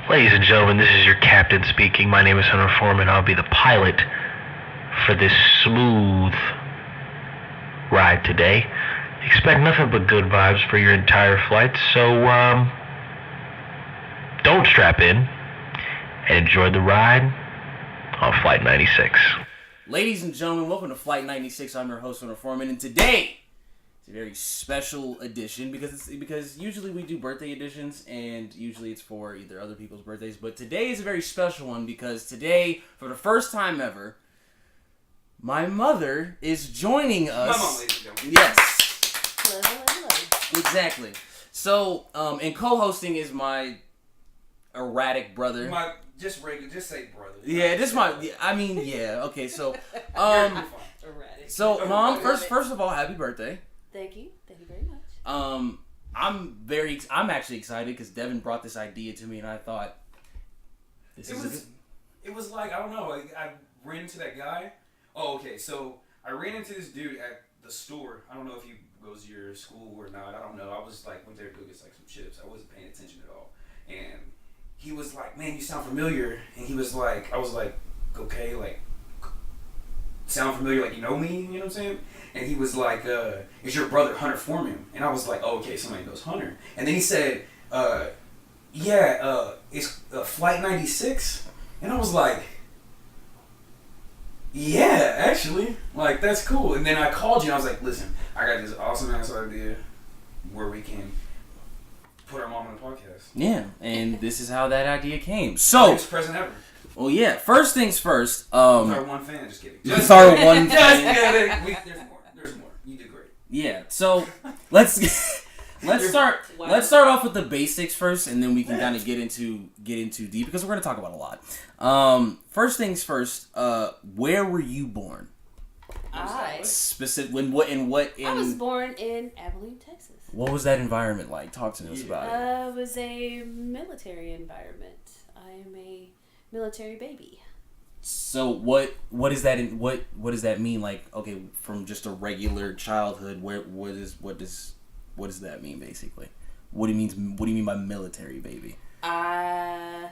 Ladies and gentlemen, this is your captain speaking. My name is Hunter Foreman. I'll be the pilot for this smooth ride today. Expect nothing but good vibes for your entire flight, so don't strap in and enjoy the ride on Flight 96. Ladies and gentlemen, welcome to Flight 96. I'm your host, Hunter Foreman, and today it's a very special edition because usually we do birthday editions, and usually it's for either other people's birthdays, but today is a very special one because today, for the first time ever, my mother is joining us. My mom, ladies and gentlemen. Yes. Hello. Exactly. So, and co-hosting is my erratic brother. Just say brother. Yeah, okay, so, Erratic. so, Mom, first of all, happy birthday. Thank you very much. I'm actually excited because Devin brought this idea to me, and I thought, It was like, I don't know, I ran into that guy. Oh, okay, so I ran into this dude at the store. I don't know if he goes to your school or not. I don't know. I was like, went there to go get like some chips. I wasn't paying attention at all. And he was like, man, you sound familiar. And he was like, I was like, okay, like, sound familiar, like, you know me? You know what I'm saying? And he was like, is your brother Hunter Foreman? And I was like, oh, okay, somebody knows Hunter. And then he said, it's Flight 96. And I was like, yeah, actually, like, that's cool. And then I called you and I was like, listen, I got this awesome ass idea where we can put our mom on the podcast. Yeah, and this is how that idea came. So, Best present ever. well, yeah, first things first. With our one fan, just kidding. With our one Just fan. kidding. There's more. You did great. Yeah, so let's start off with the basics first, and then we can kind of get into deep because we're going to talk about a lot. First things first. Where were you born? I was born in Abilene, Texas. What was that environment like? Talk to us about it. It was a military environment. I am a military baby. So what is that? What does that mean? Like, okay, from just a regular childhood, what does that mean basically? What do you mean by military baby? I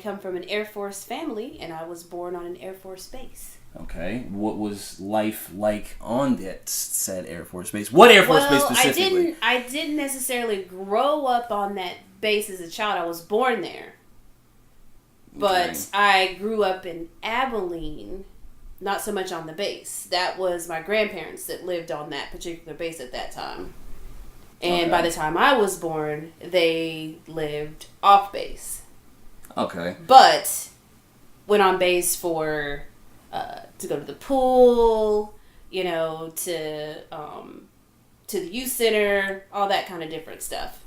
come from an Air Force family, and I was born on an Air Force base. Okay, what was life like on that said Air Force base? What Air Force base specifically? I didn't necessarily grow up on that base as a child. I was born there. But Okay. I grew up in Abilene, not so much on the base. That was my grandparents that lived on that particular base at that time. And Okay. by the time I was born, they lived off base. Okay. But went on base for to go to the pool, to the youth center, all that kind of different stuff.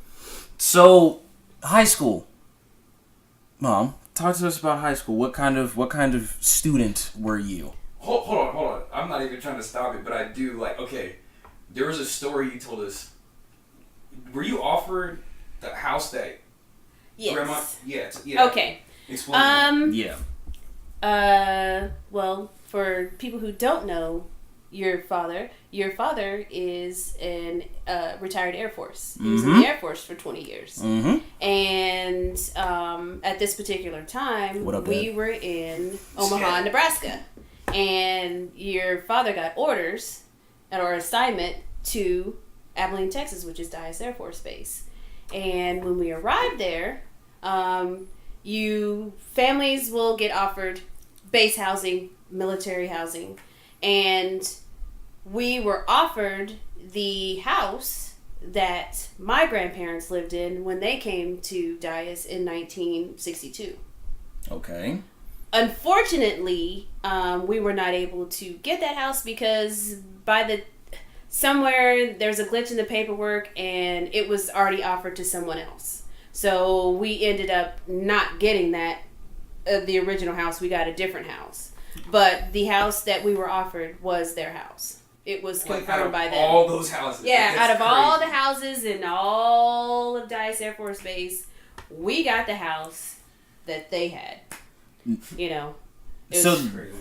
So, high school. Mom, talk to us about high school. What kind of student were you? Hold on. I'm not even trying to stop it, but I do, okay, there was a story you told us. Were you offered the house that Yes. Grandma? Yeah. Okay. Explain. Yeah. Well, for people who don't know your father is an retired Air Force. He was in the Air Force for 20 years. Mm-hmm. And at this particular time, we were in Omaha, Nebraska. And your father got orders or assignment to Abilene, Texas, which is Dyess Air Force Base. And when we arrived there, families will get offered base housing, military housing, and we were offered the house that my grandparents lived in when they came to Dyess in 1962. Okay. Unfortunately, we were not able to get that house because somewhere there's a glitch in the paperwork and it was already offered to someone else. So we ended up not getting the original house. We got a different house. But the house that we were offered was their house. It was confirmed by them. All those houses. Yeah, out of all the houses in all of Dyess Air Force Base, we got the house that they had. So,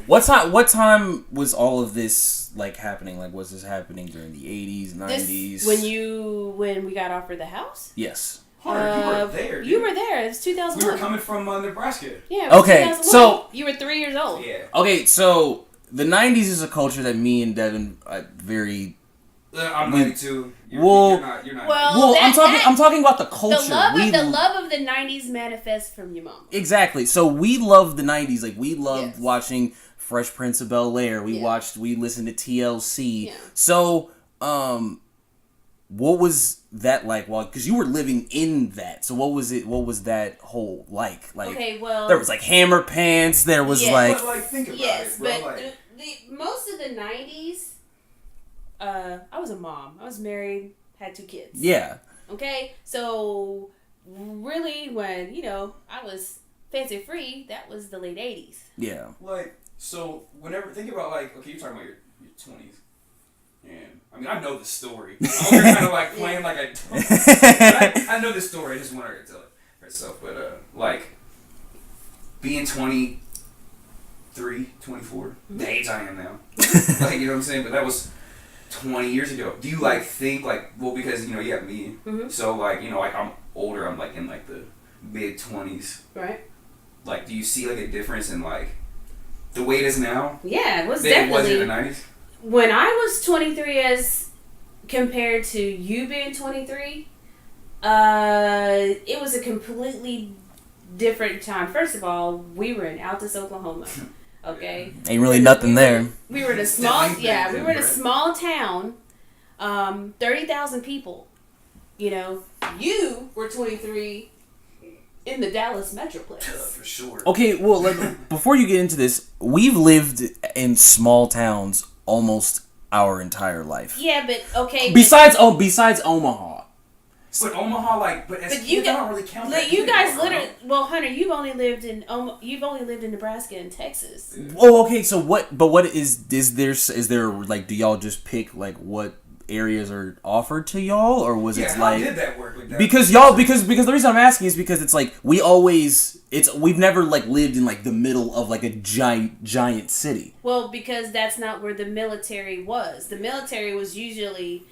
what time was all of this happening? Was this happening during the 80s, 90s? When we got offered the house? Yes. Hunter, you were there. You were there. It's 2001. We were coming from Nebraska. Yeah. Okay, 2001. so you were 3 years old. Yeah. Okay, so the 90s is a culture that me and Devin very... I'm 92. You're not. Well, I'm talking about the culture. The love of the 90s manifests from your mom. Exactly. So we love the 90s. Like, we loved Yes. watching Fresh Prince of Bel-Air. We listened to TLC. Yeah. So, what was that like? Well, because you were living in that. So what was that whole like? Like, okay, well, there was like Hammer Pants. There was But like, think about yes, it, bro. but Like, the most of the 90s, I was a mom. I was married, had 2 kids. Yeah. Okay, so really when, I was fancy free, that was the late 80s. Yeah. like, so whenever think about like, okay, you're talking about your 20s, and I mean I know the story. I'm kind of like playing like I don't. I know the story. I just want her to tell it herself. But like being 23, 24, the age I am now, like you know what I'm saying. But that was 20 years ago. Do you like think like because you have me, so like like I'm older. I'm like in like the mid 20s. Right. Like, do you see like a difference in like the way it is now? Yeah, it was Than it was definitely. in the 90s? When I was 23 as compared to you being 23, it was a completely different time. First of all, we were in Altus, Oklahoma. Okay? Ain't really nothing there. We were in a we were in a small town, 30,000 people. You were 23 in the Dallas Metroplex. For sure. Okay, well, before you get into this, we've lived in small towns almost our entire life. Yeah, but okay. Besides Omaha. But Omaha, but as kids, I don't really count that. You guys literally. Well, Hunter, you've only lived in Nebraska and Texas. Oh, okay. So what? But what is there like? Do y'all just pick like what areas are offered to y'all, or was it like? How did that work with that? Because the reason I'm asking is because it's like we've never like lived in like the middle of like a giant city. Well, because that's not where the military was. The military was usually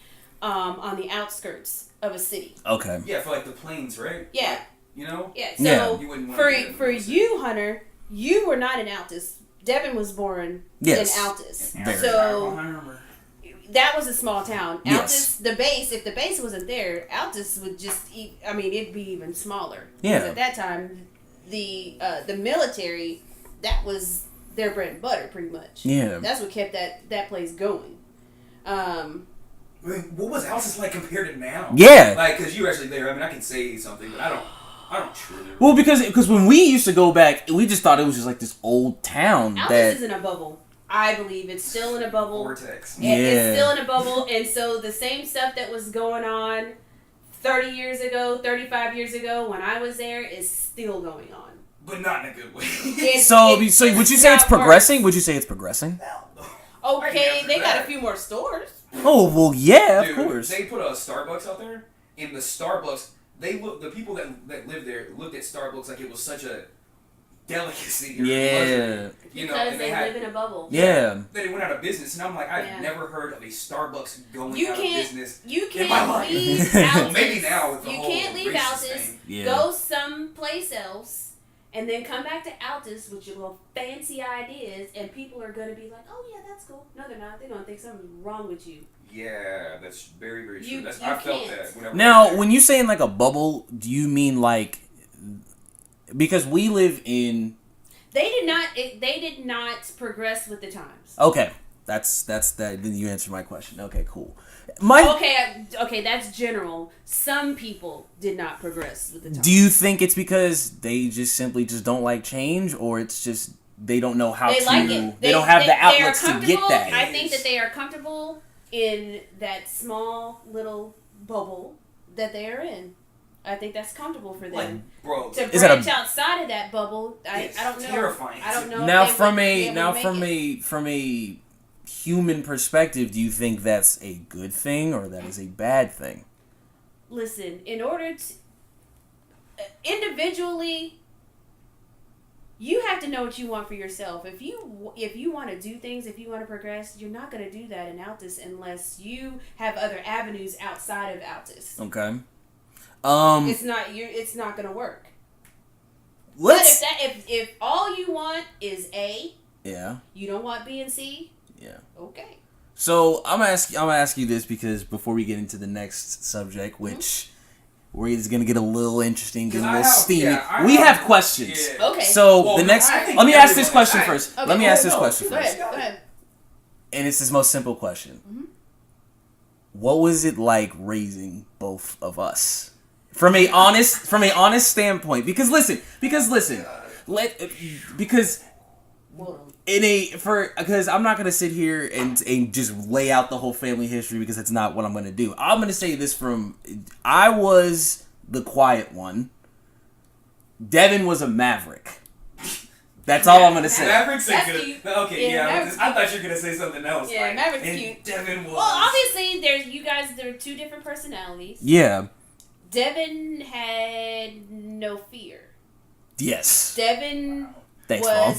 on the outskirts of a city. Okay. Yeah, for like the plains, right? Yeah. Yeah. So You wouldn't want for you, Hunter, you were not in Altus. Devin was born in Altus. Very. So that was a small town. Yes. Altus, the base. If the base wasn't there, Altus would just. It'd be even smaller. Yeah. Because at that time, the military, that was their bread and butter, pretty much. Yeah. That's what kept that place going. I mean, what was Altus like compared to now? Yeah. Like, because you were actually there. I mean, I can say something, but I don't truly. Well, because when we used to go back, we just thought it was just like this old town. Altus is in a bubble. I believe it's still in a bubble. Vortex. Yeah. It's still in a bubble, and so the same stuff that was going on 30 years ago, 35 years ago when I was there is still going on. But not in a good way. So would you say it's progressing? Would you say it's progressing? Okay, they got a few more stores. Oh, well, yeah, Dude, of course. They put a Starbucks out there. In the Starbucks, the people that lived there looked at Starbucks like it was such a delicacy. Or Yeah. Because they live in a bubble. Yeah. Then it went out of business, and I'm like, I've never heard of a Starbucks going out of business. You in my can't life. leave Altus. Well, maybe now with the you whole can't leave racist Altus. thing. Yeah. Go someplace else. And then come back to Altus with your little fancy ideas, and people are going to be like, oh, yeah, that's cool. No, they're not. They're going to think something's wrong with you. Yeah, that's very, very true. You I felt can't. that. Whenever Now, when you say in like a bubble, do you mean like because we live in? They did not progress with the times. Okay, that's that. Then you answered my question. Okay, cool. Okay, that's general. Some people did not progress with the times. Do you think it's because they just simply don't like change, or it's just they don't know how they to? Like it. They don't have the outlets to get that. I think that they are comfortable in that small little bubble that they are in. I think that's comfortable for them. Like, bro, to branch outside of that bubble, I don't know. Terrifying. I don't know. Now, from a human perspective, do you think that's a good thing or that is a bad thing? Listen, in order to individually, you have to know what you want for yourself. If you want to do things, if you want to progress, you're not going to do that in Altus unless you have other avenues outside of Altus. Okay. It's not gonna work. But if all you want is A, yeah, you don't want B and C, yeah, okay. So I'm gonna ask you this because before we get into the next subject, which where it's gonna get a little interesting, get a little steamy. We have questions. Yeah. Okay. So the next, let me ask this question first. Okay. Let me ask this question Go first. ahead. And it's this most simple question. What was it like raising both of us? From a honest standpoint, because I'm not gonna sit here and just lay out the whole family history because that's not what I'm gonna do. I'm gonna say this I was the quiet one. Devin was a maverick. That's all I'm gonna say. Maverick's That's good. cute. Okay, yeah. Maverick's I thought you were gonna say something else. Yeah, Maverick's cute. Devin was. Well, obviously, there are two different personalities. Yeah. Devin had no fear. Yes. Devin Thanks, Mom.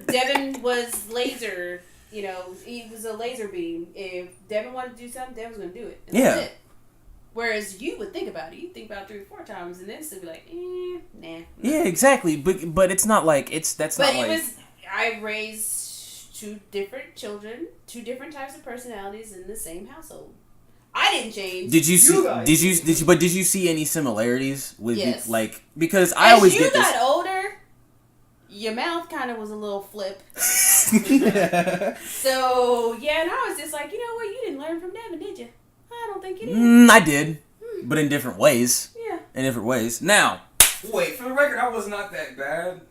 Devin was laser. You know, he was a laser beam. If Devin wanted to do something, Devin was gonna do it. And that's it. Whereas you would think about it. You think about it 3 or 4 times, and then still be like, nah. Yeah, exactly. But it's not like I raised 2 different children, 2 different types of personalities in the same household. I didn't change. Did you see any similarities with yes. because I always get this. As you got older, your mouth kind of was a little flip. So yeah, and I was just like, you know what, you didn't learn from Devin, did you? I don't think you did. I did, but in different ways. Yeah. In different ways. Now. Wait, for the record, I was not that bad.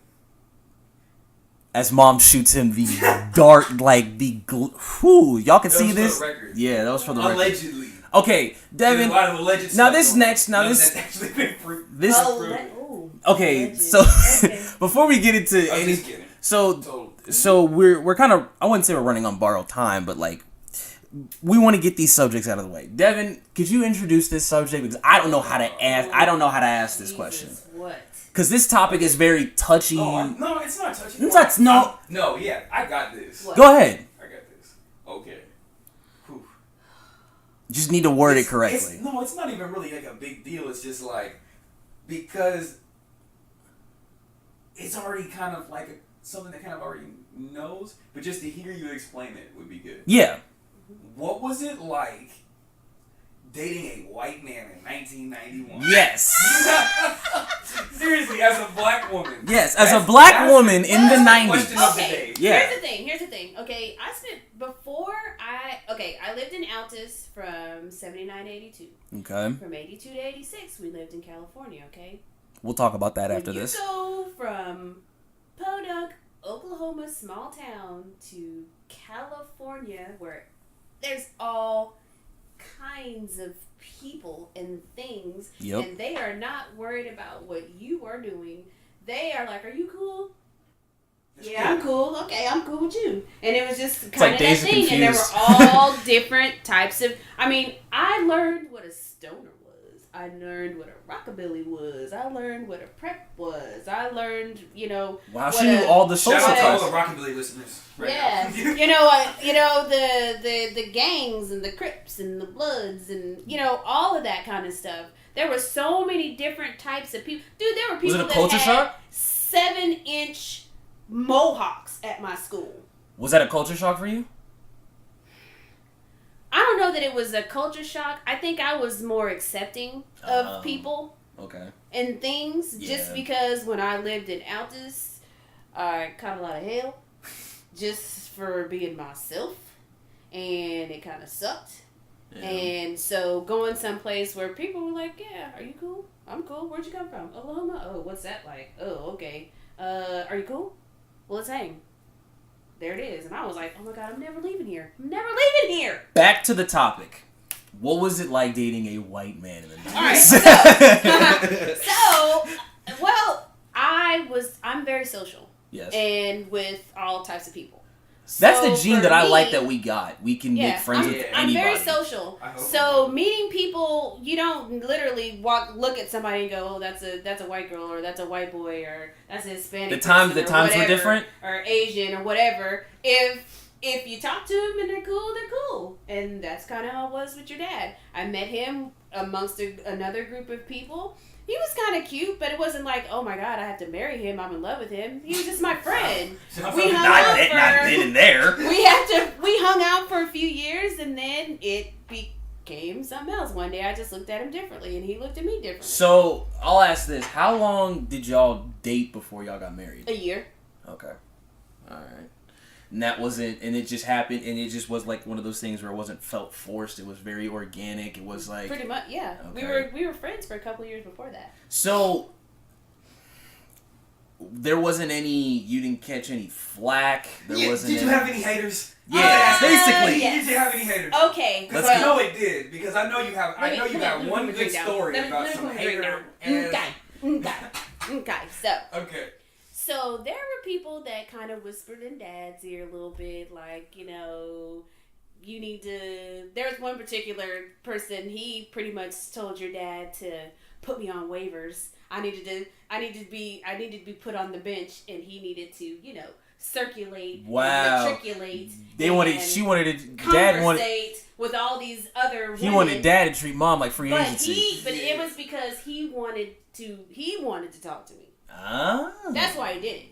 As Mom shoots him the dart, y'all can see this. For the record. Yeah, that was for the record. Allegedly. Okay, Devin. A lot of alleged Now stuff this going next, on. now None this, of that's actually been proved. this. Okay, Alleged. so Okay. before we get into I'm any, just kidding. so we're kind of, I wouldn't say we're running on borrowed time, but we want to get these subjects out of the way. Devin, could you introduce this subject because I don't know how to ask. I don't know how to ask this question. What? Because this topic is very touchy. No, it's not touchy. No. Yeah, I got this. What? Go ahead. I got this. Okay. Whew. Just need to word it correctly. It's not even really a big deal. It's just because it's already kind of something that kind of already knows, but just to hear you explain it would be good. Yeah. What was it like dating a white man in 1991? Yes. Seriously, as a black woman. Yes, as a black woman in the 90s. Question of the day. Yeah. Here's the thing. Okay, I lived in Altus from 79 to 82. Okay. From 82 to 86, we lived in California, okay? We'll talk about that after this. You go from Podunk, Oklahoma, small town, to California, where there's all kinds of people and things, and they are not worried about what you are doing. They are like, are you cool? Yeah, I'm cool. Okay, I'm cool with you. And it was just kind of that thing. And there were all different types of... I mean, I learned what a stoner was. I learned what a rockabilly was. I learned what a prep was. I learned, Wow, she knew all the social Shout out to types. all the rockabilly listeners. Right yeah. now. the gangs and the Crips and the Bloods and, all of that kind of stuff. There were so many different types of people. Dude, there were people Was it a culture that had shock? 7-inch mohawks at my school. Was that a culture shock for you? I don't know that it was a culture shock. I think I was more accepting of people and things just because when I lived in Altus, I caught a lot of hell just for being myself, and it kind of sucked. Yeah. And so going someplace where people were like, yeah, are you cool? I'm cool. Where'd you come from? Oklahoma? Oh, what's that like? Oh, okay. Are you cool? Well, let's hang. There it is. And I was like, oh my God, I'm never leaving here. I'm never leaving here. Back to the topic. What was it like dating a white man in the 90s? All right, I'm very social. Yes. And with all types of people. That's So the gene for that I me, like that we got. We can make friends with anybody. I'm very social. So meeting people, you don't literally look at somebody and go, oh, that's a white girl, or that's a white boy, or that's a Hispanic The times person, were different? or Asian or whatever. If if you talk to them and they're cool. And that's kind of how it was with your dad. I met him amongst another group of people. He was kind of cute, but it wasn't like, oh my God, I have to marry him. I'm in love with him. He was just my friend. We hung out for a few years, and then it became something else. One day I just looked at him differently, and he looked at me differently. So I'll ask this: how long did y'all date before y'all got married? A year. Okay. All right. And that wasn't, and it just happened, and it just was like one of those things where it wasn't felt forced. It was very organic. It was like pretty much, yeah. Okay. We were friends for a couple of years before that. So there wasn't any. You didn't catch any flack. There wasn't. Did you have any haters? Yeah, basically. Yes. Did you have any haters? Okay. Because I know it did. Because I know you have. I know you got one good story about some hater. Okay. So. Okay. So there were people that kind of whispered in Dad's ear a little bit, like, you need to. There was one particular person. He pretty much told your dad to put me on waivers. I needed to be put on the bench, and he needed to, circulate. Wow. Matriculate. She wanted to. Dad wanted with all these other women. He wanted Dad to treat Mom like free agency. But it was because he wanted to talk to me. Ah. That's why he did it.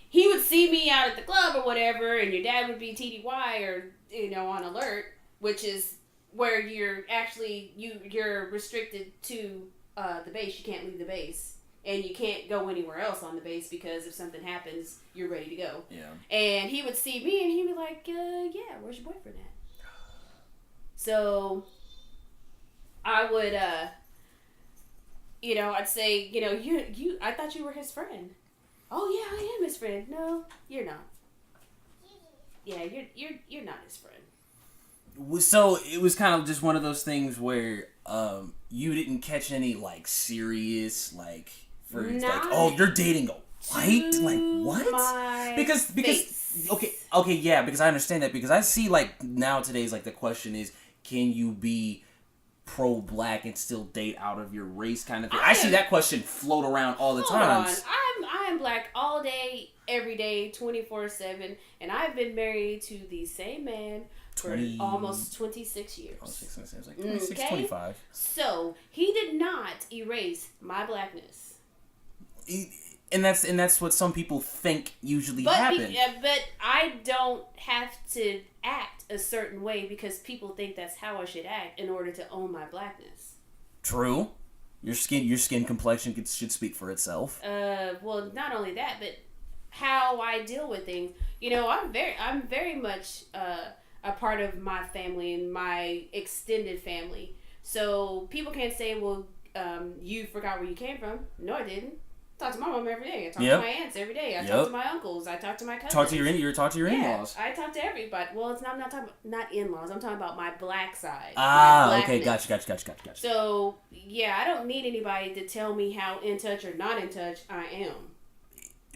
He would see me out at the club or whatever, and your dad would be TDY or on alert, which is where you're actually you're restricted to the base. You can't leave the base, and you can't go anywhere else on the base because if something happens, you're ready to go. Yeah. And he would see me, and he'd be like, "Yeah, where's your boyfriend at?" So I would. I'd say, I thought you were his friend. Oh yeah, I am his friend. No, you're not. Yeah, you're not his friend. So it was kind of just one of those things where you didn't catch any like serious like you're dating a white, like what? Because okay, yeah, because I understand that, because I see like nowadays like the question is, can you be pro-black and still date out of your race kind of thing? I see that question float around all the time. I am black all day, every day, 24/7, and I've been married to the same man for almost 26 years. Oh, 6 like 26, 25. So he did not erase my blackness. And that's what some people think usually happens. But I don't have to act a certain way because people think that's how I should act in order to own my blackness. True. Your skin complexion should speak for itself. Well, not only that, but how I deal with things. I'm very much a part of my family and my extended family. So people can't say, well, you forgot where you came from. No, I didn't. I talk to my mom every day. I talk to my aunts every day. I talk to my uncles. I talk to my cousins. Talk to your in-laws. I talk to everybody. Well, I'm not talking about, not in-laws. I'm talking about my black side. Okay, gotcha. So, yeah, I don't need anybody to tell me how in touch or not in touch I am.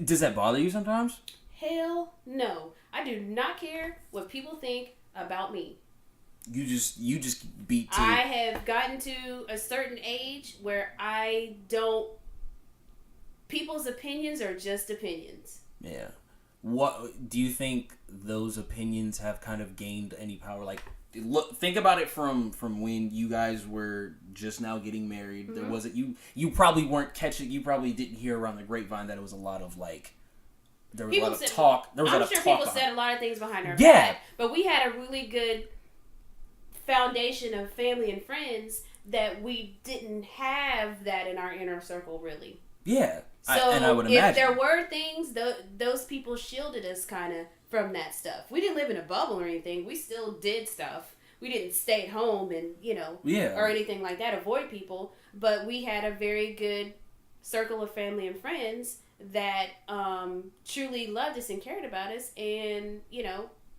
Does that bother you sometimes? Hell no. I do not care what people think about me. You just beat to... I have gotten to a certain age where I don't... People's opinions are just opinions. Yeah. What do you think those opinions have kind of gained any power? Like, think about it from when you guys were just now getting married. Mm-hmm. There wasn't you probably weren't catching. You probably didn't hear around the grapevine that it was a lot of like. There was people a lot of talk. There was I'm a lot sure of talk people said a lot of things behind our back. But we had a really good foundation of family and friends that we didn't have that in our inner circle, really. Yeah. So I would imagine. If there were things, those people shielded us kind of from that stuff. We didn't live in a bubble or anything. We still did stuff. We didn't stay at home and, or anything like that, avoid people. But we had a very good circle of family and friends that truly loved us and cared about us. And,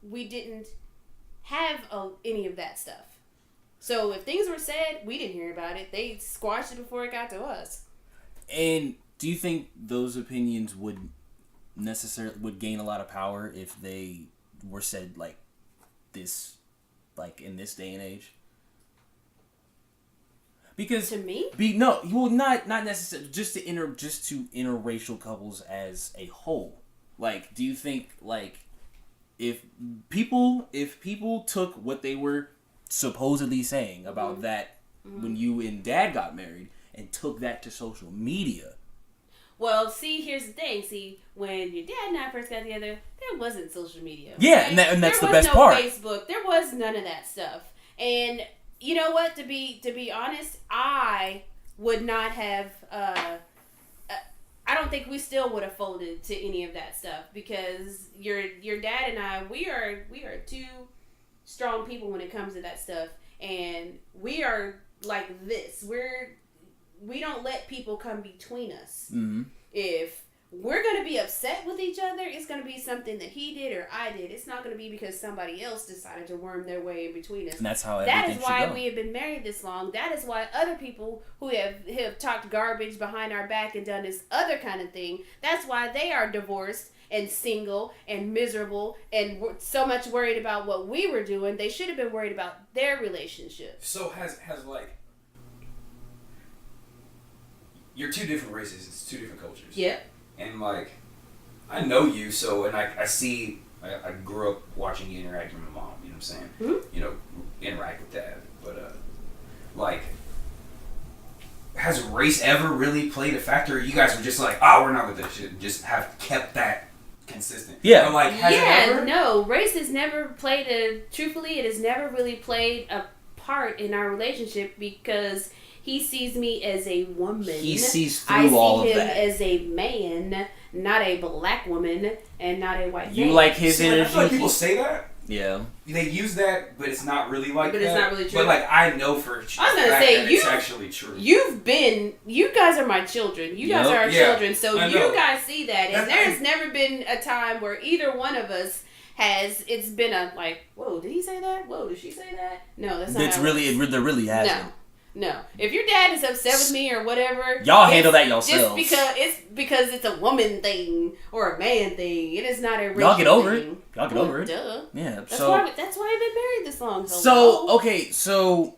we didn't have any of that stuff. So if things were said, we didn't hear about it. They squashed it before it got to us. And do you think those opinions would gain a lot of power if they were said like this, like in this day and age? Because to me, not necessarily just to interracial couples as a whole. Like, do you think like if people took what they were supposedly saying about that when you and Dad got married and took that to social media. Well, see, here's the thing. See, when your dad and I first got together, there wasn't social media. Yeah, right? and that's the there was best no part. Facebook. There was none of that stuff. And you know what? To be honest, I would not have. I don't think we still would have folded to any of that stuff because your dad and I, we are two strong people when it comes to that stuff, and we are like this. We don't let people come between us. Mm-hmm. If we're going to be upset with each other, it's going to be something that he did or I did. It's not going to be because somebody else decided to worm their way in between us. And that's how everything That is why go. we have been married this long. That is why other people who have talked garbage behind our back and done this other kind of thing, that's why they are divorced and single and miserable and so much worried about what we were doing. They should have been worried about their relationship. So has like, you're two different races. It's two different cultures. Yep. And like, I know you, so, and I see, I grew up watching you interact with my mom, you know what I'm saying? Mm-hmm. You know, interact with Dad. But, like, has race ever really played a factor? Or you guys were just like, oh, we're not with this shit. Just have kept that consistent. Yeah. Or like, has it ever? No, race has never truthfully, it has never really played a part in our relationship because he sees me as a woman. He sees through all of that. I see him as a man, not a black woman, and not a white man. You like his energy. I feel like people say that. Yeah. They use that, but it's not really like that. But it's not really true. But like, I know for I was gonna say, it's actually true. You guys are my children. You guys are our children, so you guys see that. And there's never been a time where either one of us it's been a like, whoa, did he say that? Whoa, did she say that? No, that's not. There really hasn't. No. If your dad is upset with me or whatever, y'all handle that yourselves. Just because it's a woman thing or a man thing. It is not a racial Y'all get over thing. it. Y'all get over it. Duh. Yeah. That's why I've been married this long. So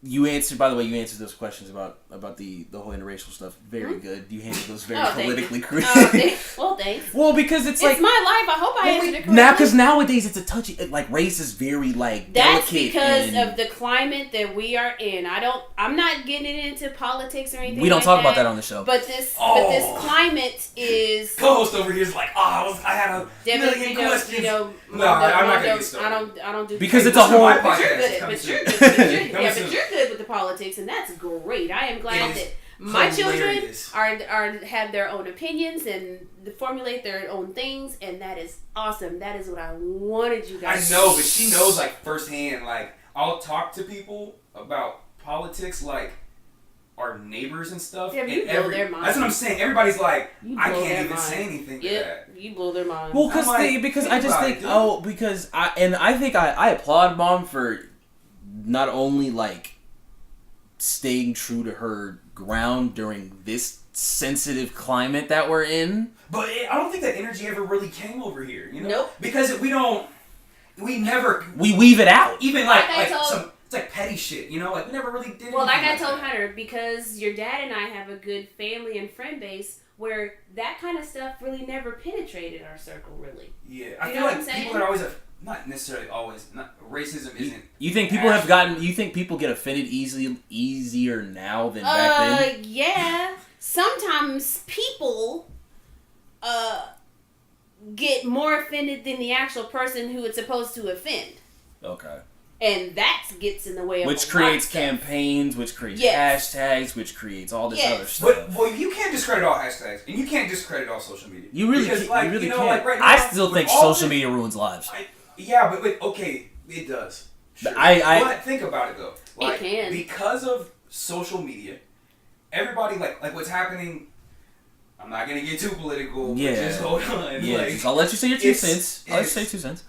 you answered those questions about the whole interracial stuff. Very good. You handled those very politically correct. Thanks. Well, because it's like my life. I hope I answered it correctly. Now, because nowadays it's a touchy. Like race is very like that's delicate because of the climate that we are in. I'm not getting into politics or anything. We don't talk about that on the show. But this climate is. Co-host over here is like, I had a million questions. No, I'm not gonna get started. I don't do because it's a whole. But you're good. But you're good with the politics, and that's great. I am glad that my children have their own opinions and formulate their own things, and that is awesome. That is what I wanted you guys. I know, but she knows like firsthand. Like I'll talk to people about politics, like our neighbors and stuff. Yeah, you blow their mind. That's what I'm saying. Everybody's like, I can't even say anything to that. You blow their mind. Well, because I think I applaud Mom for not only like staying true to her ground during this sensitive climate that we're in. But I don't think that energy ever really came over here, you know? Nope. Because we weave it out. Even it's like petty shit, you know? Like we never really did Well, like I told Hunter, because your dad and I have a good family and friend base where that kind of stuff really never penetrated our circle, really. Yeah. I feel like people are always not necessarily always. Racism isn't. You think people You think people get offended easier now than back then? Yeah. Sometimes people get more offended than the actual person who it's supposed to offend. Okay. And that gets in the way of which creates campaigns, which creates hashtags, which creates all this other stuff. Well, you can't discredit all hashtags, and you can't discredit all social media. You really can't. Like right now, I still think social media ruins lives. But okay, it does. Sure. But think about it though. Like, it can. Because of social media, everybody like what's happening. I'm not gonna get too political. Yeah. But just hold on. Yeah. I'll let you say your 2 cents. I'll let you say 2 cents.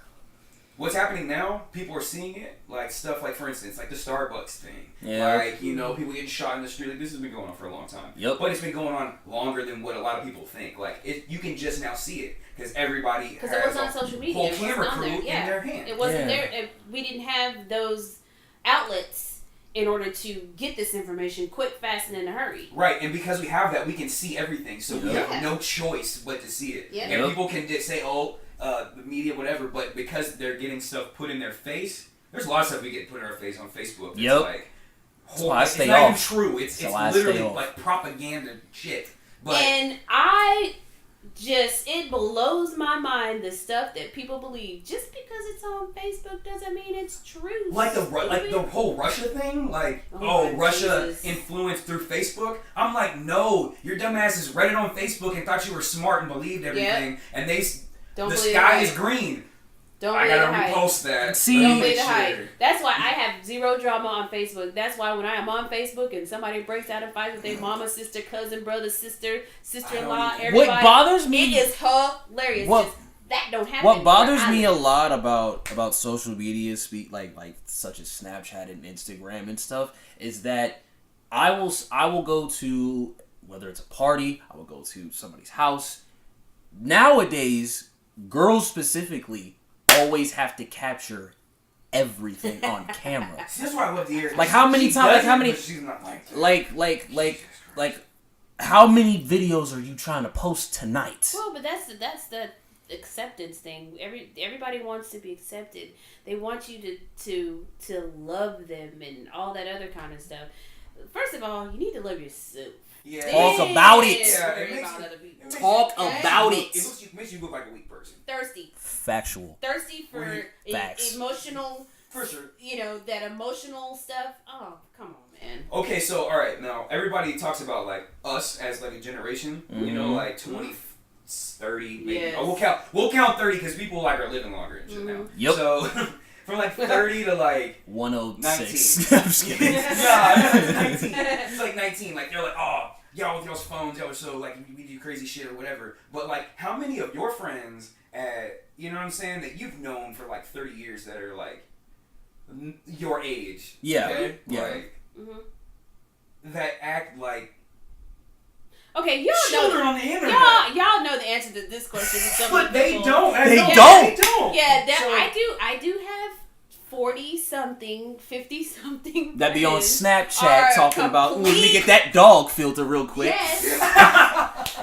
What's happening now, people are seeing it, like stuff like, for instance, like the Starbucks thing. Yeah. Like, people getting shot in the street. Like, this has been going on for a long time. Yep. But it's been going on longer than what a lot of people think. Like, you can just now see it because everybody has it was on social media. whole camera crew in their hand. It wasn't there. We didn't have those outlets in order to get this information quick, fast, and in a hurry. Right, and because we have that, we can see everything, so we have no choice but to see it. Yep. And people can just say, the media, whatever, but because they're getting stuff put in their face, there's a lot of stuff we get put in our face on Facebook that's like, that's why I stay it's not even off. true. It's literally like propaganda shit. But and it blows my mind the stuff that people believe. Just because it's on Facebook doesn't mean it's true. Like the whole Russia thing, Russia influenced through Facebook. I'm like, no, your dumbass read it on Facebook and thought you were smart and believed everything, and the sky is green. I gotta repost that. See, don't be the hype. That's why I have zero drama on Facebook. That's why when I am on Facebook and somebody breaks out and fights with their mama, sister, cousin, brother, sister-in-law, everybody. What bothers me is hilarious. That don't happen. What bothers me a lot about social media, like such as Snapchat and Instagram and stuff, is that I will go to, whether it's a party, I will go to somebody's house. Nowadays, girls specifically always have to capture everything on camera. That's why I love to hear. Like how many times? Like how many videos are you trying to post tonight? Well, but that's the acceptance thing. Everybody wants to be accepted. They want you to love them and all that other kind of stuff. First of all, you need to love yourself. Yeah. Talk about it. Talk about it. It makes you look like a weak person. Thirsty. Factual. Thirsty for emotional. For sure. That emotional stuff. Oh, come on, man. Okay, so all right, now everybody talks about like us as like a generation. Mm-hmm. Like 20, 30, maybe. Yes. Oh, we'll count 30 because people like are living longer and shit now. Yep. So from like 30 to like 106. 19. I'm just kidding. Yeah, 19. It's like 19. Like they're like, oh, y'all with y'all's phones, y'all are so like we do crazy shit or whatever. But like, how many of your friends, you know what I'm saying, that you've known for like 30 years that are like your age? Yeah. Okay? Yeah. Like, that act like. Okay, y'all children know on the internet. Y'all know the answer to this question. But they don't. They don't. Yeah, I do have 40-something, 50-something. That be on Snapchat talking about, let me get that dog filter real quick. Yes.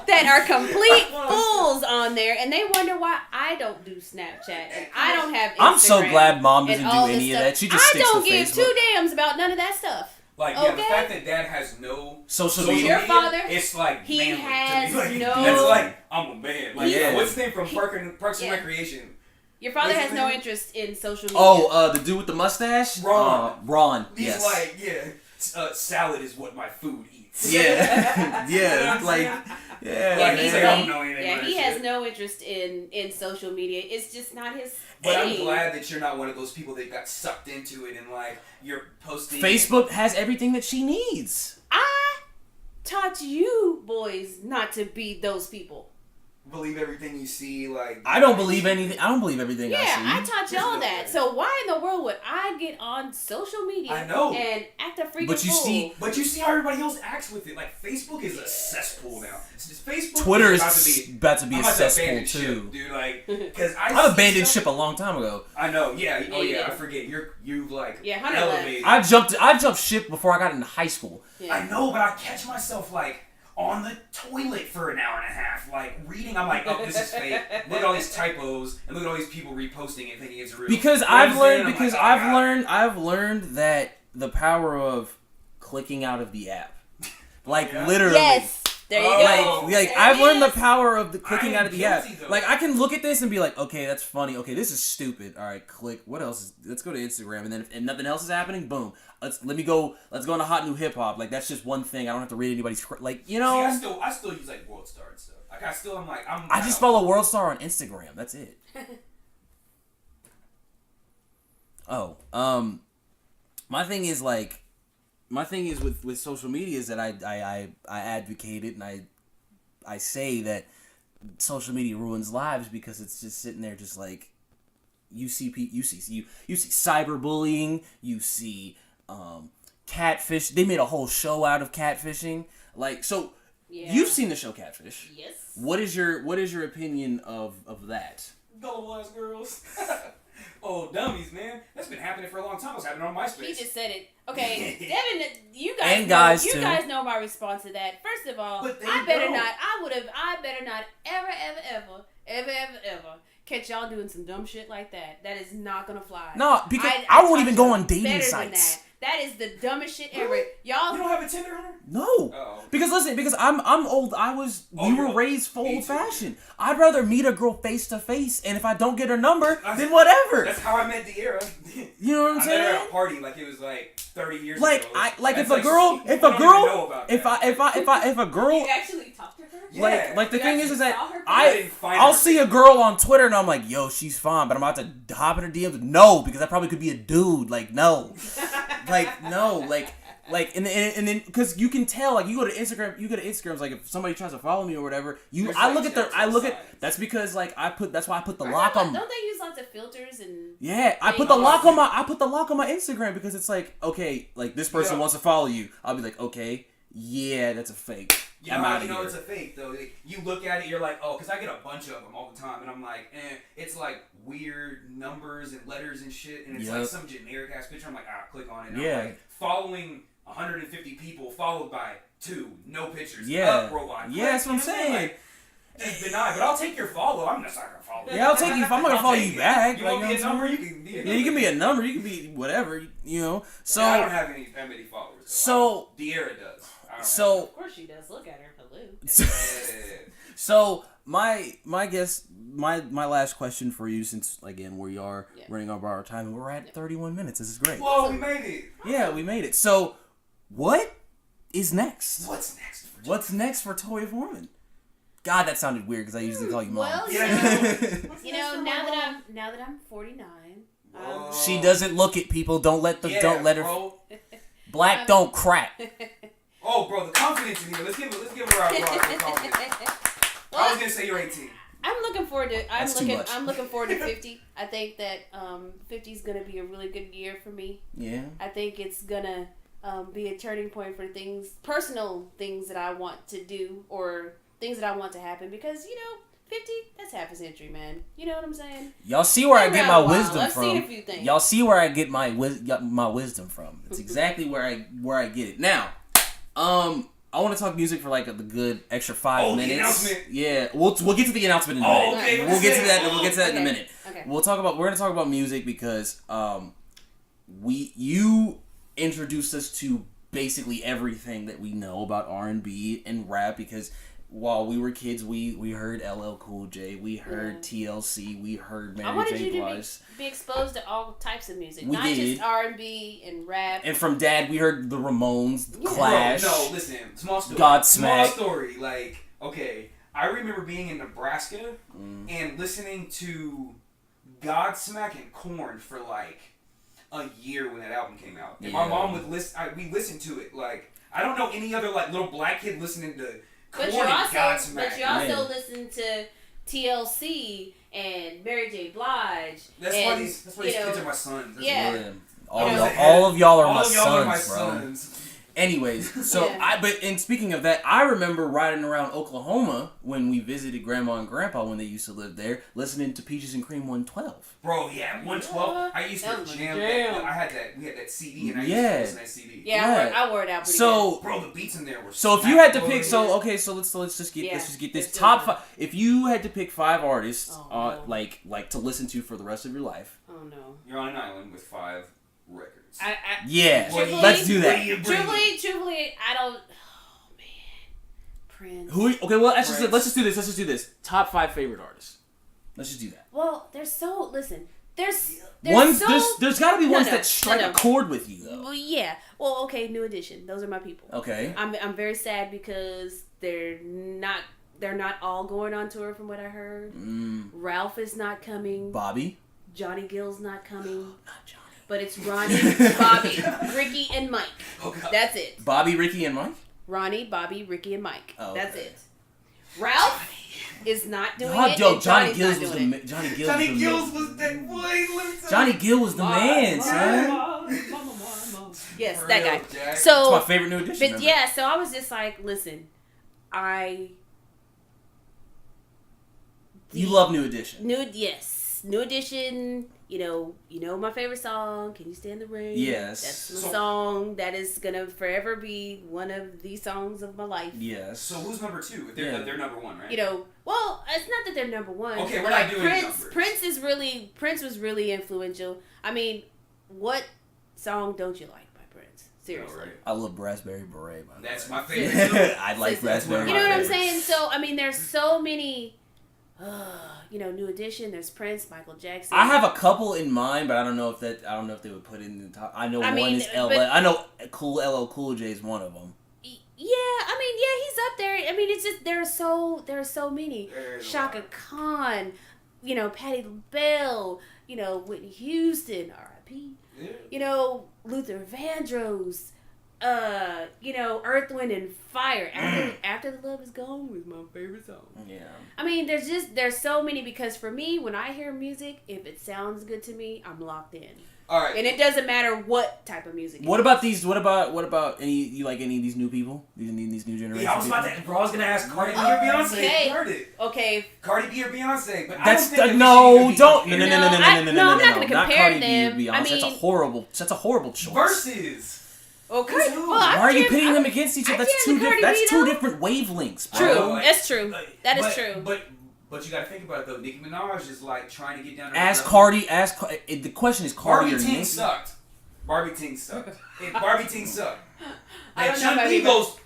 That are complete fools on there, and they wonder why I don't do Snapchat and I don't have Instagram. I'm so glad Mom doesn't do any of that. She just sticks to Facebook. I don't give two damns about none of that stuff. Like, yeah, the fact that Dad has no social media, your father, it's like he manly has to me. Like, no. That's like, I'm a man. Like, yeah. What's the name from Parks and Recreation? Your father has no interest in social media. Oh, the dude with the mustache? Ron. He's yes. like, salad is what my food eats. Yeah. Yeah. Like, yeah. Like, he's like, I don't know anything. Yeah, he has no interest in social media. It's just not his But thing. I'm glad that you're not one of those people that got sucked into it and like you're posting. Facebook has everything that she needs. I taught you boys not to be those people. Believe everything you see, like. I don't believe anything. I don't believe everything I see. Yeah, I taught y'all that. So why in the world would I get on social media and act a freaking fool? But you see how everybody else acts with it. Like, Facebook is a cesspool now. It's just Facebook. Twitter is about to be a cesspool too, ship, dude. Like, because I've abandoned ship a long time ago. I know. Yeah. Oh yeah. I forget. You've like elevated. I jumped ship before I got into high school. Yeah. I know, but I catch myself like on the toilet for an hour and a half, like reading. I'm like, oh, this is fake. Look at all these typos and look at all these people reposting it thinking it's real. Because I've learned that the power of clicking out of the app, like literally. Yes. There you go. Like I've learned the power of the clicking out of the app. Though. Like I can look at this and be like, okay, that's funny. Okay, this is stupid. All right, click. What else? Let's go to Instagram, and then if nothing else is happening, boom. Let's go into hot new hip hop. Like that's just one thing. I don't have to read anybody's like you know. See, I still use like World Star and stuff. Like I just follow World Star on Instagram. That's it. My thing is with social media is that I advocate it and I say that social media ruins lives because it's just sitting there just like you see cyberbullying, you see catfish. They made a whole show out of catfishing. Like so you've seen the show Catfish. Yes. What is your opinion of that? Gullible ass girls. Oh, dummies, man. That's been happening for a long time. It was happening on MySpace. He just said it. Okay, Devin, you guys And know, guys, you too. guys know my response to that. First of all, I better not ever catch y'all doing some dumb shit like that. That is not gonna fly. No, because I won't even go on dating better sites. Than that is the dumbest shit ever. Really? Y'all, You don't have a Tinder, Hunter? No. Oh. Because listen, because I'm old. We were raised for Me old too. fashioned. I'd rather meet a girl face to face, and if I don't get her number, then whatever. That's how I met the era. You know what I'm I saying? met her at a party like it was like 30 years Like ago. if That's a girl, I don't even know about that. if a girl, you actually talked to her? Yeah. like the You thing is actually that saw her? I didn't find I'll her. see a girl on Twitter and I'm like, yo, she's fine, but I'm about to hop in her DMs. No, because that probably could be a dude. Like no, and then because you can tell, like you go to Instagram, like if somebody tries to follow me or whatever, There's I like look at tips I and look at signs. that's because like that's why I put the lock on. Don't they use lots of filters and? Yeah, I put the lock on my Instagram because it's like, okay, like this person wants to follow you. I'll be like, okay, yeah, that's a fake. Yeah, I'm out you of know here. it's a fake though. Like, you look at it, you're like, oh, because I get a bunch of them all the time, and I'm like, it's like weird numbers and letters and shit, and it's like some generic ass picture. I'm like, click on it. And I'm like, following 150 people followed by 2, no pictures. Yeah, robot. yeah, that's what I'm saying. Like, just deny, but I'll take your follow. I'm just not gonna follow. Yeah, I'll take you. If I'm not gonna follow you back, You like, want me a know what I'm number? You saying? can be a Yeah, number. you can be a number. You can be whatever. You know. So I don't have that many followers. So De'Ara does. I don't so Of course she does. Look at her. Hello. so my guess my last question for you, since again we are running over our time and we're at 31 minutes. This is great. Whoa, we made it. Yeah, we made it. So what is next? What's next? What's next for Toya Foreman? God, that sounded weird because I usually call you mom. Well, Yeah. you know, now that I'm 49, She doesn't look at people. Don't let her. Bro. Black don't crack. Oh, bro, the confidence in here. Let's give her our confidence. I was gonna say you're 18. I'm looking forward to. That's too much. I'm looking forward to 50. I think that 50 is gonna be a really good year for me. Yeah. I think it's gonna be a turning point for personal things that I want to do or things that I want to happen, because 50, that's half a century, man. You know what I'm saying? Y'all see where I get my wisdom I've from. seen a few things. Y'all see where I get my wisdom from. It's exactly where I get it. Now, I want to talk music for like the good extra 5 minutes. The announcement. Yeah, we'll get to the announcement in a minute. Okay, We'll get to that. We'll get to that in a Okay. minute. Okay. We're gonna talk about music because you introduced us to basically everything that we know about R&B and rap, because while we were kids, we heard LL Cool J, we heard TLC, we heard I Mary wanted J. you to Blige. be exposed to all types of music, We not did. just R&B and rap. And from Dad, we heard the Ramones, the Yeah. Clash. Bro, no, listen. Small story. Godsmack. Small story. Like, okay, I remember being in Nebraska and listening to Godsmack and Korn for like a year when that album came out. And my mom would listen. We listened to it. Like, I don't know any other like little black kid listening to Korn and Godsmack. But you also listen to TLC and Mary J. Blige. That's why these kids are my sons. That's Yeah. why. All of y'all are All my of y'all are my sons, bro. sons. Anyways, so Yeah. and speaking of that, I remember riding around Oklahoma when we visited Grandma and Grandpa when they used to live there, listening to Peaches and Cream 112. Bro, yeah, 112. I used to That was a jam jam. that. I had that. We had that CD, and I Yeah. used to listen to that CD. Yeah, I wore it out pretty So, Bro, the beats in there were. so if you had to smack pick, loaded. so let's just get Yeah. this Let's top do it. 5. If you had to pick 5 artists, Oh, no. like to listen to for the rest of your life. good. Oh no. You're on an island with 5 records. Yeah, Truthfully- let's do that. Truthfully, I don't. Oh man, Prince. Okay, well let's Prince. just do this. Top 5 favorite artists. Let's just do that. Well, there's Ones so, there's got to be ones no, that strike no. a chord with you though. Well, yeah. Well, okay, New Edition. Those are my people. Okay. I'm very sad because they're not all going on tour from what I heard. Ralph is not coming. Bobby. Johnny Gill's not coming. Not Johnny. But it's Ronnie, Bobby, Ricky, and Mike. Oh, God. That's it. Bobby, Ricky, and Mike. Ronnie, Bobby, Ricky, and Mike. Oh, That's okay. it. Ralph is not doing God, it. yo, and Johnny Johnny's Gills not was doing the it. Johnny Gills. Johnny was the Gills man. was that boy. Let me tell Johnny you. Gill was the man, son. Yes, For that real, guy. Jack. That's So, my favorite New Edition. but member. yeah, so I was just like, listen, You love New Edition. New Edition, you know my favorite song, Can You Stand the Rain? Yes. That's my song that is gonna forever be one of the songs of my life. Yes. So who's number two? They're number one, right? You know, well, it's not that they're number one. Okay, we're like not doing Prince. numbers. Prince was really influential. I mean, what song don't you like by Prince? Seriously. Right. I love Raspberry Beret. By the That's way. my favorite too. I like That's one Raspberry of You my know what I'm favorites. saying? So I mean, there's so many. New edition. There's Prince, Michael Jackson. I have a couple in mind, but I don't know if they would put it in the top. I know one is LL. but- I know LL Cool J is one of them. Yeah, I mean, yeah, he's up there. I mean, it's just there are so many. There's a Shaka lot. Khan, Patti LaBelle, Whitney Houston, R.I.P. Yeah. Luther Vandross, Earth, Wind and Fire. After the Love Is Gone was my favorite song. Yeah. I mean, there's so many because for me, when I hear music, if it sounds good to me, I'm locked in. All right. And it doesn't matter what type of music. What about these? What about you like any of these new people? These new generation. Yeah, I was about people? to. Bro, I was gonna ask Cardi B or Beyonce. Okay. You heard it. Okay. Cardi B or Beyonce, but That's I don't think no, that don't she no could no no no no be- no no no no I'm not gonna not compare Cardi B or them. Beyonce. I That's a horrible choice. Versus. Okay. Who? Well, Why are you pitting them against each other? I That's can't two Cardi different. B, That's two though. different wavelengths. Bro. True. Like- That's true. like- That is but- true. But you gotta think about it though. Nicki Minaj is like trying to get down to Ask the Cardi. The question is Cardi Barbie or Teen Nicki. sucked. Barbie Teen sucked. Barbie Teen sucked. I don't know Chun if I've Li even- goes.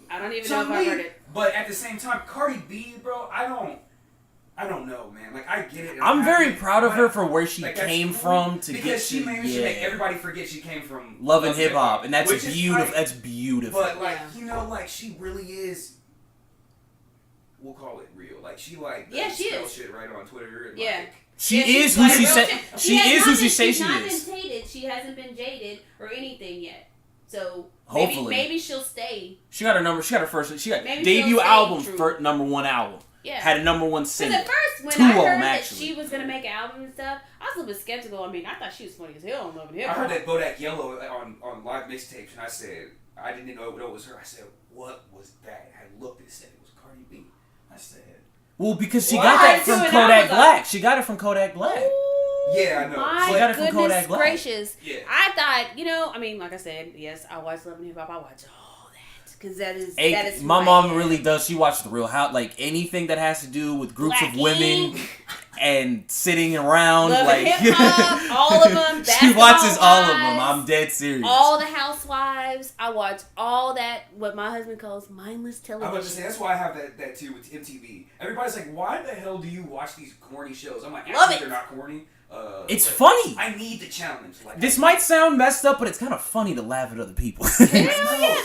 I don't even know if Chun I Li, heard it. but at the same time, Cardi B, bro, I don't know, man. Like I get it. and I'm very happy, proud of but, her for where she like, that's came cool from to because get she to managed to make everybody forget she came from love and hip hop, and that's which is beautiful. tight. That's beautiful. But like Yeah. like she really is. We'll call it real. Like she like Yeah, doesn't she spell is. shit right on Twitter. And, Yeah. like, she Yeah, is she's who like she real said. shit. She has is not who been- she says she's she not is. been tainted. She hasn't been jaded or anything yet. So Hopefully. maybe she'll stay. She got her number. She got her first. She got Maybe debut she'll stay album, true. first number 1 album. Yeah. Had a number 1 Because single. at first, when Two I of them, heard that actually. she was gonna make an album and stuff, I was a little bit skeptical. I mean, I thought she was funny as hell on Love and Hip I Hop. heard that Bodak Yellow on live mixtapes, and I said I didn't know it was her. I said, what was that? I looked and said it was Cardi B. I said, Well, because she Well, got I that from do it. Kodak I was Black. She got it from Kodak Black. yeah, I know. My She got it from goodness Kodak Black. gracious. Yeah. I thought, I mean, like I said, yes, I watch Love and Hip Hop. I watch all that because that is who My I mom am. really does. She watches the Real House, like anything that has to do with groups Black of women Ink. and sitting around. Love like and Hip Hop, all of them. She Basketball watches all of them. Wives, I'm dead serious. all the Housewives. I watch all that. What my husband calls mindless I'm television. about to say that's why I have that too with MTV. Everybody's like, why the hell do you watch these corny shows? I'm like, Love actually, it. they're not corny. It's but funny. I need the challenge. Like This might sound messed up, but it's kind of funny to laugh at other people. Hell yeah,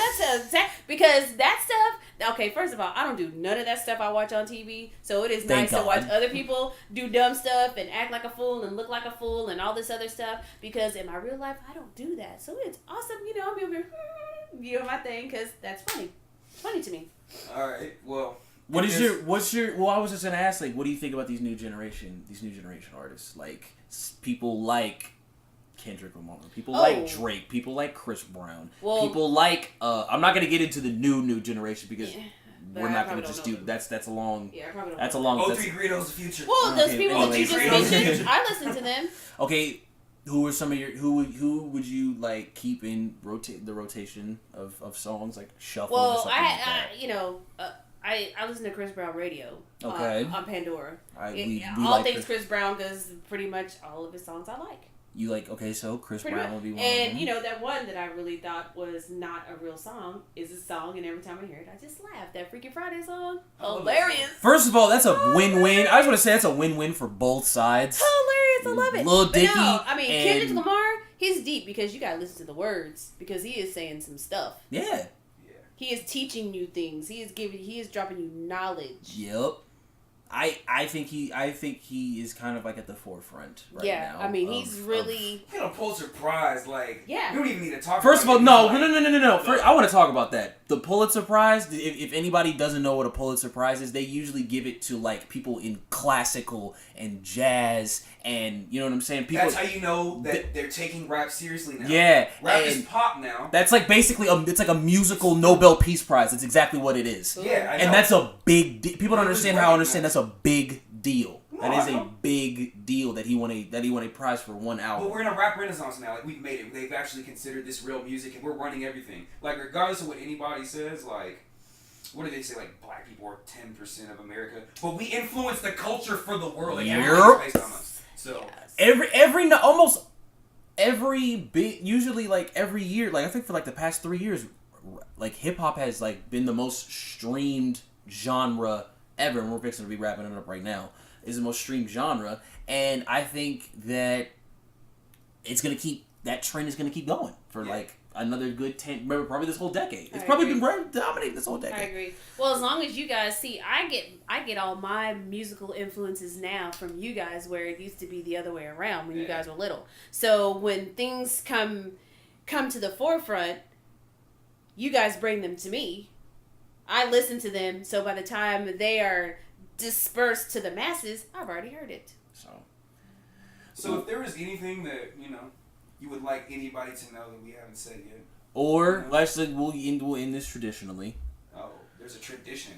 that's because that stuff. Okay, first of all, I don't do none of that stuff I watch on TV, so it is Thank nice to watch God. other people do dumb stuff and act like a fool and look like a fool and all this other stuff. Because in my real life, I don't do that, so it's awesome. I'm over here, my thing, because that's funny. It's funny to me. All right, well. What's your? Well, I was just gonna ask, like, what do you think about these new generation artists? Like, people like Kendrick Lamar, people like Drake, people like Chris Brown, people like. I'm not gonna get into the new generation because we're not gonna just do. That's a long. Yeah, I probably don't. That's a long. Three Greedos the future. Well, those Okay, people that you anyways. just mentioned, I listen to them. Okay, who are some of your who would you like keep in the rotation of songs like shuffle? or Well, something like that? I listen to Chris Brown radio. Okay. On Pandora. We all like things Chris Brown, because pretty much all of his songs I like. You like so Chris Pretty Brown much. would be one And of them. that one that I really thought was not a real song is a song, and every time I hear it, I just laugh. That Freaky Friday song, hilarious. First of all, that's a win-win. I just want to say that's a win-win for both sides. Hilarious, I love it. Lil But Dicky no, I mean and- Kendrick Lamar, he's deep because you gotta listen to the words because he is saying some stuff. Yeah. He is teaching you things. He is dropping you knowledge. Yep. I think he is kind of like at the forefront right now. I mean, he's really. Get a Pulitzer Prize, like Yeah. You don't even need to talk. First of about all, it. no. First, I want to talk about that. The Pulitzer Prize. If anybody doesn't know what a Pulitzer Prize is, they usually give it to like people in classical and jazz, and you know what I'm saying. People. That's how you know that they're taking rap seriously now. Yeah, Rap is and pop now. that's like basically it's like a musical Nobel Peace Prize. That's exactly what it is. Yeah, I know. And that's a big deal. People don't It was understand how I understand recognized. that's a big deal. That is a big deal that he won a prize for one album. But we're in a rap renaissance now. Like, we've made it. They've actually considered this real music, and we're running everything. Like, regardless of what anybody says, like, what do they say? Like, black people are 10% of America, but we influence the culture for the world. Like, everything's based on us. So almost every big, usually like every year, like I think for like the past 3 years, like hip hop has like been the most streamed genre ever, and we're fixing to be wrapping it up right now. Is the most streamed genre, and I think that that trend is gonna keep going for like another good 10, remember, probably this whole decade. It's probably been dominating this whole decade. I agree. Well, as long as you guys see, I get all my musical influences now from you guys, where it used to be the other way around when you guys were little. So when things come to the forefront, you guys bring them to me. I listen to them, so by the time they are dispersed to the masses, I've already heard it. So if there was anything that, you would like anybody to know that we haven't said yet. Or, we'll end this traditionally. Oh, there's a tradition.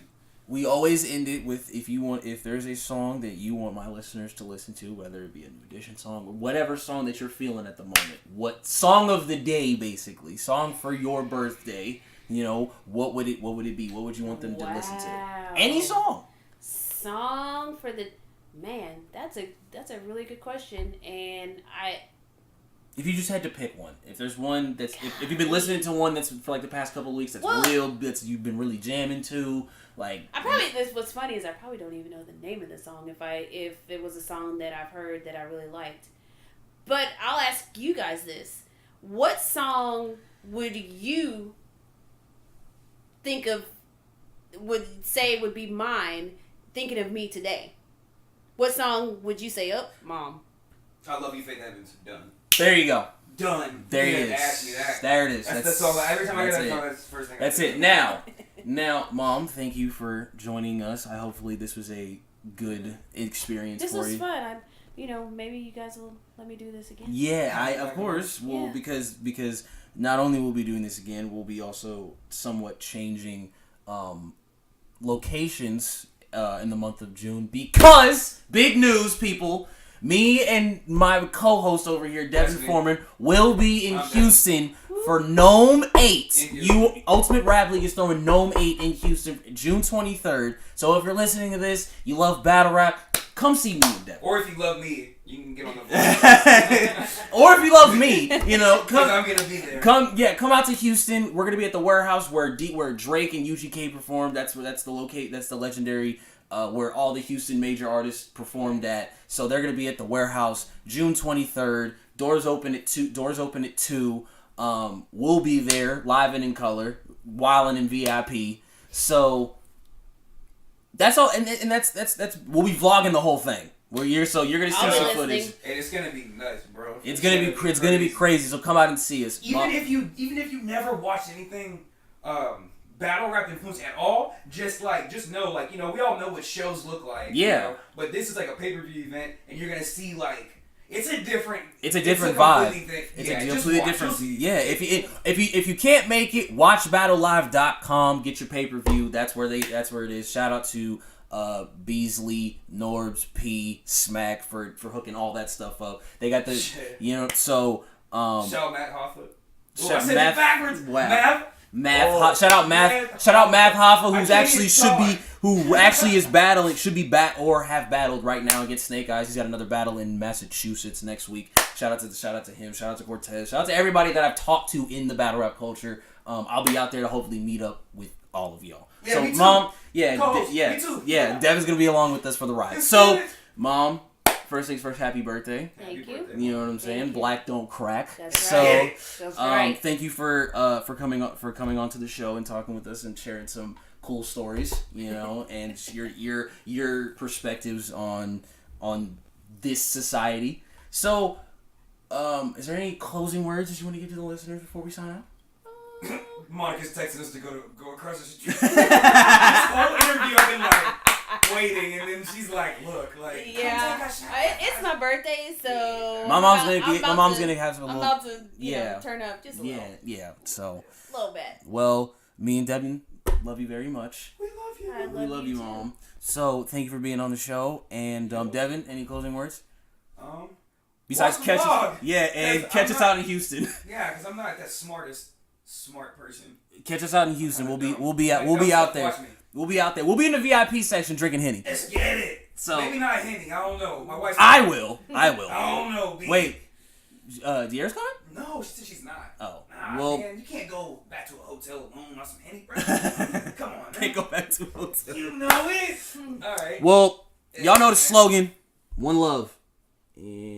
We always end it with, if there's a song that you want my listeners to listen to, whether it be a New Edition song or whatever song that you're feeling at the moment. What song of the day, basically. Song for your birthday. What would it be? What would you want them to listen to? Any song. Song for the... Man, that's a really good question, and if you just had to pick one, if there's one that's if you've been listening to one that's for like the past couple of weeks that's you've been really jamming to, like what's funny is I probably don't even know the name of the song if it was a song that I've heard that I really liked. But I'll ask you guys this: what song would you would be mine? Thinking of me today, what song would you say? Mom. I Love You, Faith Evans. Done. There you go. Done. There it is. Ask me that. There it is. That's the song. Every time I get that song, that's the first thing. That's it. Now, Mom, thank you for joining us. Hopefully this was a good experience for you. This was fun. Maybe you guys will let me do this again. Yeah, of course. Well, because not only will we be doing this again, we'll be also somewhat changing locations in the month of June, because big news, people. Me and my co-host over here, Devin Foreman, will be in Houston for Gnome 8. Ultimate Rap League is throwing Gnome 8 in Houston June 23rd. So if you're listening to this, you love battle rap, come see me and Devin. Or if you love me, you can get on the vlog. Or if you love me, come. I'm gonna be there. Come out to Houston. We're gonna be at the warehouse where Drake and UGK performed. That's the legendary. Where all the Houston major artists performed at. So they're gonna be at the warehouse June 23rd. Doors open at 2. We'll be there live and in color, wildin' in VIP. So that's all, and that's we'll be vlogging the whole thing. You're gonna see some footage. And it's gonna be nuts, bro. It's gonna be crazy. So come out and see us. Even if you never watched anything. Battle rap influence at all, just know, we all know what shows look like. Yeah. But this is like a pay-per-view event, and you're gonna see it's a different vibe. It's a completely different. Yeah. If you can't make it, watch battlelive.com. Get your pay-per-view. That's where it is. Shout out to Beasley, Norbs, P, Smack for hooking all that stuff up. They got the so shout out Matt Hoffa. I said it backwards. Wow. Shout out Math Hoffa, who actually is battling, or have battled right now against Snake Eyes. He's got another battle in Massachusetts next week. Shout out to him. Shout out to Cortez. Shout out to everybody that I've talked to in the battle rap culture. I'll be out there to hopefully meet up with all of y'all. Yeah, so, me too. Mom, me too. Yeah, Devin's gonna be along with us for the ride. So, Mom. First things first, happy birthday. Thank you. You know what I'm saying? Black don't crack. That's right. That's right. Thank you for coming on to the show and talking with us and sharing some cool stories, and your perspectives on this society. So, is there any closing words that you want to give to the listeners before we sign out? Monica's texting us to go across the street. This whole interview I've been waiting, and then she's like, "Look, it's my birthday, so my mom's gonna have some. I'm about to turn up just a little. Yeah. So a little bit. Well, me and Devin love you very much. We love you. I We love you, Mom. So thank you for being on the show. And Devin, any closing words? Besides watch the vlog. catch us out in Houston. Yeah, because I'm not that smart person. Catch us out in Houston. We'll be out there. We'll be out there. We'll be in the VIP section drinking Henny. Let's get it. So maybe not Henny. I don't know. My wife. I will. I don't know. B. Wait. De'Ara's coming? No, she's not. Oh. Nah, well, man, you can't go back to a hotel alone on some Henny, bro. Come on, man. Can't go back to a hotel. You know it. All right. Well, y'all know the slogan. One love. And